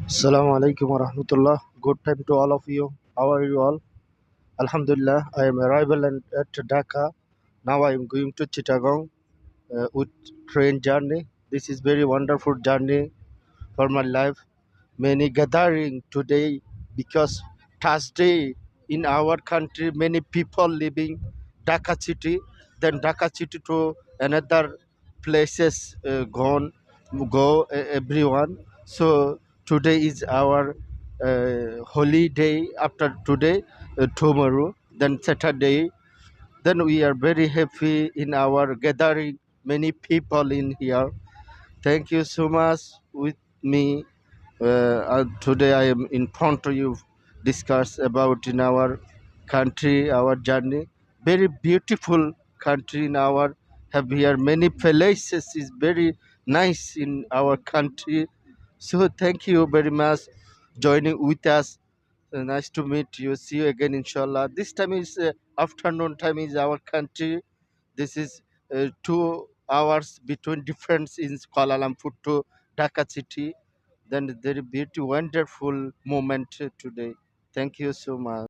Assalamu alaikum wa rahmatullah. Good time to all of you. How are you all? Alhamdulillah, I am arrival at Dhaka. Now I am going to Chittagong with train journey. This is very wonderful journey for my life. Many gathering today because Thursday in our country many people living Dhaka city. Then Dhaka city to another places go everyone. So today is our holiday. After today, tomorrow, then Saturday. Then we are very happy in our gathering. Many people in here. Thank you so much with me. Today I am in front of you discuss about in our country, our journey. Very beautiful country in our have here many places is very nice in our country. So thank you very much joining with us. Nice to meet you. See you again, inshallah. This time is afternoon time is our country. This is 2 hours between difference in Kuala Lumpur to Dhaka city. Then very beautiful, wonderful moment today. Thank you so much.